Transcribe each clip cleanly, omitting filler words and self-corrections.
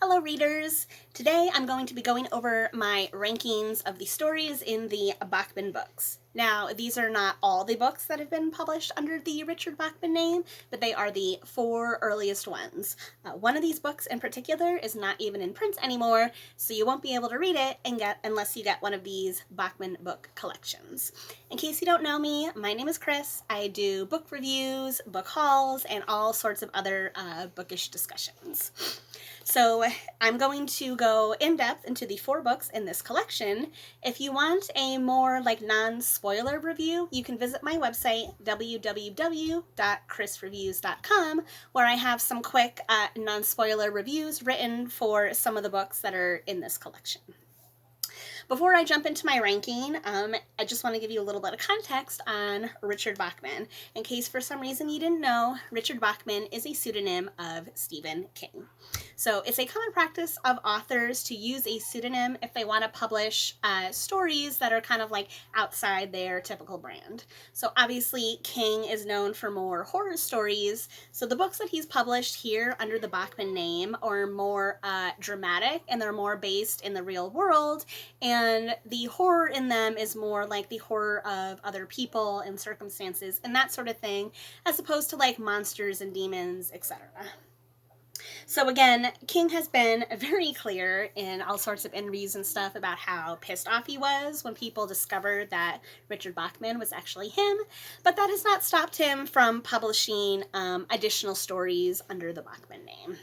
Hello readers! Today I'm going to be going over my rankings of the stories in the Bachman books. Now, these are not all the books that have been published under the Richard Bachman name, but they are the 4 earliest ones. One of these books in particular is not even in print anymore, so you won't be able to read it unless you get one of these Bachman book collections. In case you don't know me, my name is Chris. I do book reviews, book hauls, and all sorts of other bookish discussions. So I'm going to go in depth into the 4 books in this collection. If you want a more non-spoiler review, you can visit my website, www.chrisreviews.com, where I have some quick non-spoiler reviews written for some of the books that are in this collection. Before I jump into my ranking, I just want to give you a little bit of context on Richard Bachman. In case for some reason you didn't know, Richard Bachman is a pseudonym of Stephen King. So it's a common practice of authors to use a pseudonym if they want to publish stories that are kind of outside their typical brand. So obviously King is known for more horror stories, so the books that he's published here under the Bachman name are more dramatic, and they're more based in the real world, and the horror in them is more like the horror of other people and circumstances and that sort of thing, as opposed to monsters and demons, etc. So again, King has been very clear in all sorts of interviews and stuff about how pissed off he was when people discovered that Richard Bachman was actually him, but that has not stopped him from publishing additional stories under the Bachman name.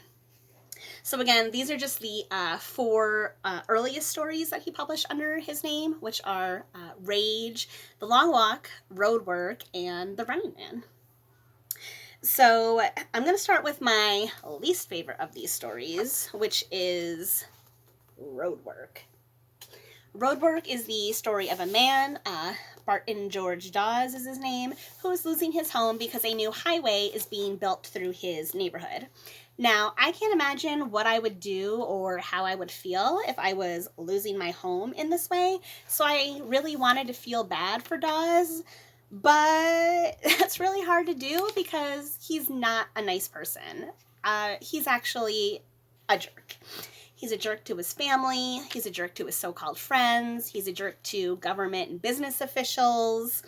So again, these are just the 4 earliest stories that he published under his name, which are Rage, The Long Walk, Roadwork, and The Running Man. So I'm going to start with my least favorite of these stories, which is Roadwork. Roadwork is the story of a man, Barton George Dawes is his name, who is losing his home because a new highway is being built through his neighborhood. Now, I can't imagine what I would do or how I would feel if I was losing my home in this way, so I really wanted to feel bad for Dawes, but that's really hard to do because he's not a nice person. He's actually a jerk. He's a jerk to his family, he's a jerk to his so-called friends, he's a jerk to government and business officials.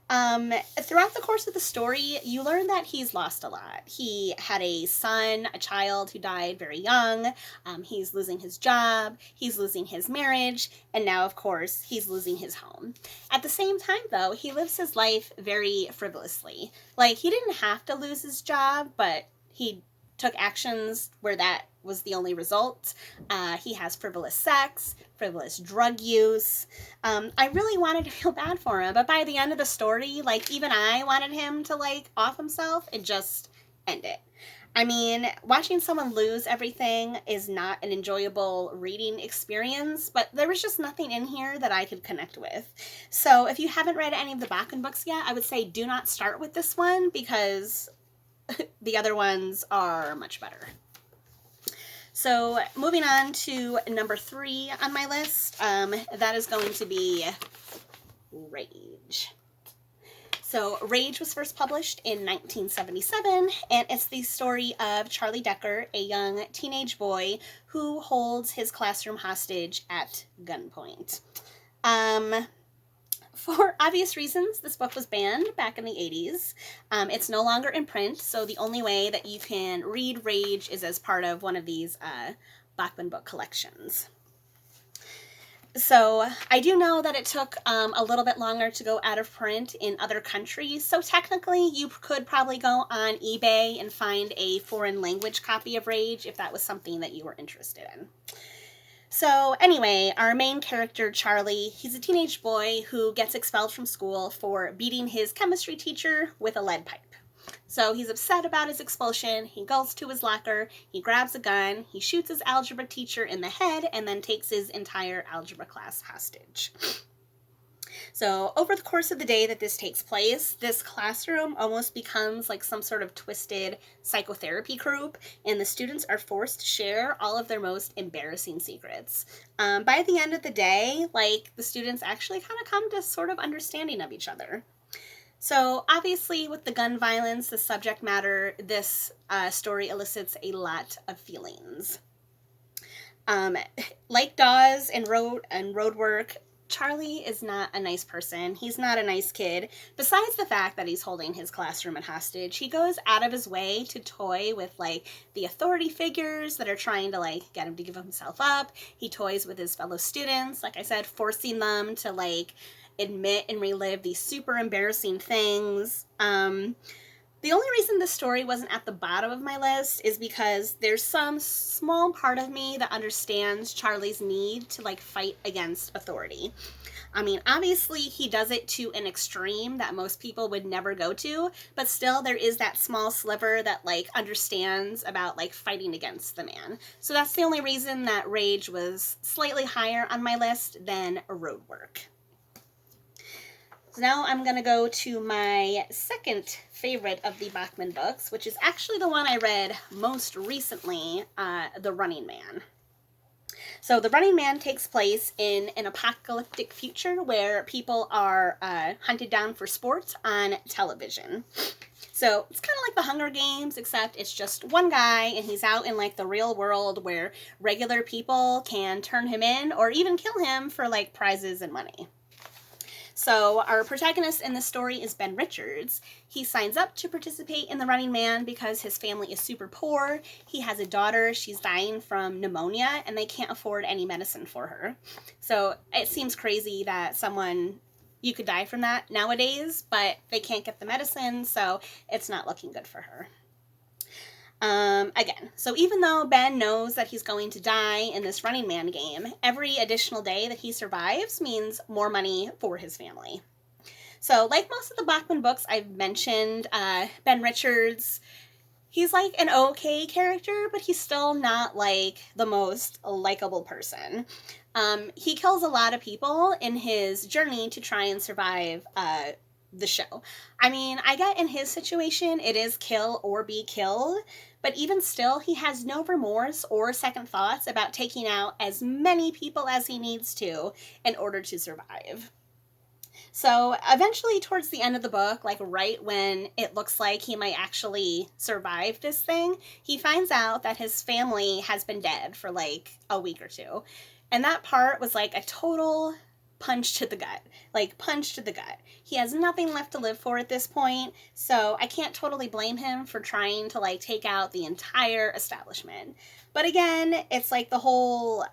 Throughout the course of the story, you learn that he's lost a lot. He had a son, a child who died very young. He's losing his job, he's losing his marriage, and now, of course, he's losing his home. At the same time, though, he lives his life very frivolously. He didn't have to lose his job, but he took actions where that was the only result. He has frivolous sex, frivolous drug use. I really wanted to feel bad for him, but by the end of the story, even I wanted him to, off himself and just end it. I mean, watching someone lose everything is not an enjoyable reading experience, but there was just nothing in here that I could connect with. So if you haven't read any of the Bachman books yet, I would say do not start with this one because the other ones are much better. So moving on to number 3 on my list, that is going to be Rage. So Rage was first published in 1977, and it's the story of Charlie Decker, a young teenage boy who holds his classroom hostage at gunpoint. For obvious reasons, this book was banned back in the 80s. It's no longer in print, so the only way that you can read Rage is as part of one of these Bachman book collections. So I do know that it took a little bit longer to go out of print in other countries, so technically you could probably go on eBay and find a foreign language copy of Rage if that was something that you were interested in. So anyway, our main character, Charlie, he's a teenage boy who gets expelled from school for beating his chemistry teacher with a lead pipe. So he's upset about his expulsion, he goes to his locker, he grabs a gun, he shoots his algebra teacher in the head, and then takes his entire algebra class hostage. So over the course of the day that this takes place, this classroom almost becomes some sort of twisted psychotherapy group, and the students are forced to share all of their most embarrassing secrets. By the end of the day, the students actually kind of come to sort of understanding of each other. So obviously with the gun violence, the subject matter, this story elicits a lot of feelings. Like Dawes and Roadwork, Charlie is not a nice person. He's not a nice kid. Besides the fact that he's holding his classroom at hostage, he goes out of his way to toy with, like, the authority figures that are trying to, like, get him to give himself up. He toys with his fellow students, like I said, forcing them to, like, admit and relive these super embarrassing things. The only reason this story wasn't at the bottom of my list is because there's some small part of me that understands Charlie's need to, like, fight against authority. I mean, obviously he does it to an extreme that most people would never go to, but still there is that small sliver that, like, understands about, like, fighting against the man. So that's the only reason that Rage was slightly higher on my list than Roadwork. So now I'm going to go to my second favorite of the Bachman books, which is actually the one I read most recently, The Running Man. So The Running Man takes place in an apocalyptic future where people are hunted down for sports on television. So it's kind of like the Hunger Games, except it's just one guy and he's out in, like, the real world where regular people can turn him in or even kill him for, like, prizes and money. So our protagonist in this story is Ben Richards. He signs up to participate in the Running Man because his family is super poor. He has a daughter, she's dying from pneumonia, and they can't afford any medicine for her. So it seems crazy that you could die from that nowadays, but they can't get the medicine, so it's not looking good for her. Again, so even though Ben knows that he's going to die in this Running Man game, every additional day that he survives means more money for his family. So, like most of the Bachman books I've mentioned, Ben Richards, he's like an okay character, but he's still not, like, the most likable person. He kills a lot of people in his journey to try and survive the show. I mean, I get in his situation, it is kill or be killed, but even still, he has no remorse or second thoughts about taking out as many people as he needs to in order to survive. So eventually, towards the end of the book, like right when it looks like he might actually survive this thing, he finds out that his family has been dead for like a week or two. And that part was like a total punch to the gut. Like, punch to the gut. He has nothing left to live for at this point, so I can't totally blame him for trying to, like, take out the entire establishment. But again, it's like the whole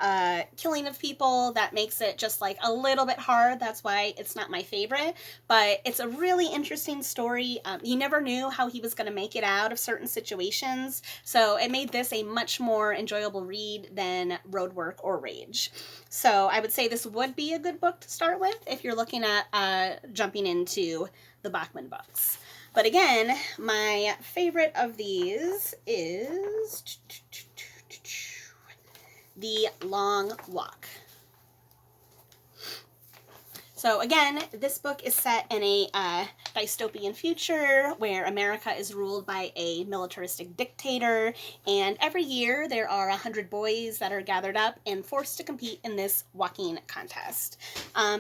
killing of people that makes it just like a little bit hard. That's why it's not my favorite. But it's a really interesting story. You never knew how he was going to make it out of certain situations. So it made this a much more enjoyable read than Roadwork or Rage. So I would say this would be a good book to start with if you're looking at jumping into the Bachman books. But again, my favorite of these is The Long Walk. So again, this book is set in a dystopian future where America is ruled by a militaristic dictator, and every year there are 100 boys that are gathered up and forced to compete in this walking contest.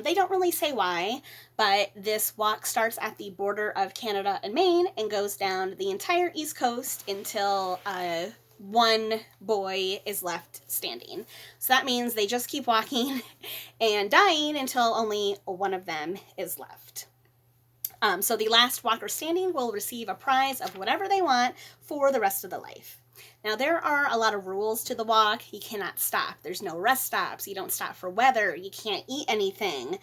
They don't really say why, but this walk starts at the border of Canada and Maine and goes down the entire East Coast until one boy is left standing. So that means they just keep walking and dying until only one of them is left. So the last walker standing will receive a prize of whatever they want for the rest of the life. Now, there are a lot of rules to the walk. You cannot stop. There's no rest stops. You don't stop for weather. You can't eat anything.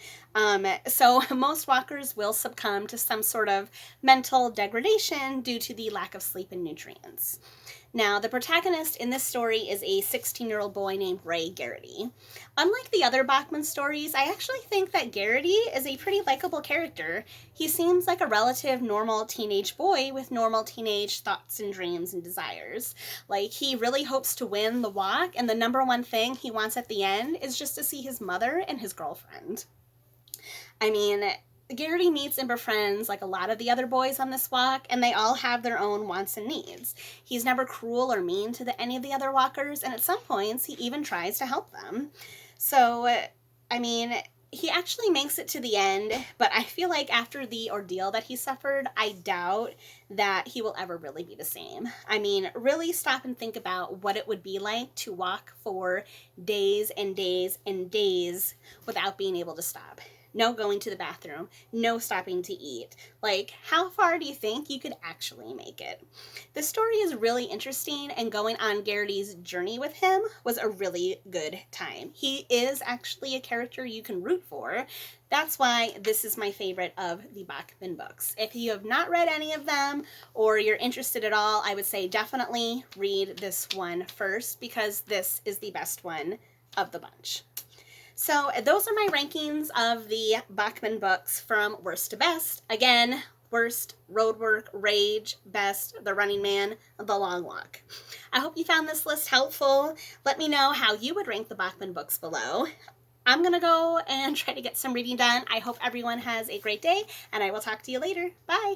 So most walkers will succumb to some sort of mental degradation due to the lack of sleep and nutrients. Now, the protagonist in this story is a 16-year-old boy named Ray Garrity. Unlike the other Bachman stories, I actually think that Garrity is a pretty likable character. He seems like a relative normal teenage boy with normal teenage thoughts and dreams and desires. Like, he really hopes to win the walk, and the number one thing he wants at the end is just to see his mother and his girlfriend. I mean, Garrity meets and befriends like a lot of the other boys on this walk, and they all have their own wants and needs. He's never cruel or mean to any of the other walkers, and at some points he even tries to help them. So, I mean, he actually makes it to the end, but I feel like after the ordeal that he suffered, I doubt that he will ever really be the same. I mean, really stop and think about what it would be like to walk for days and days and days without being able to stop. No going to the bathroom, no stopping to eat. Like, how far do you think you could actually make it? The story is really interesting, and going on Garrity's journey with him was a really good time. He is actually a character you can root for. That's why this is my favorite of the Bachman books. If you have not read any of them, or you're interested at all, I would say definitely read this one first, because this is the best one of the bunch. So those are my rankings of the Bachman books from worst to best. Again, worst, Roadwork, Rage, best, The Running Man, The Long Walk. I hope you found this list helpful. Let me know how you would rank the Bachman books below. I'm going to go and try to get some reading done. I hope everyone has a great day, and I will talk to you later. Bye!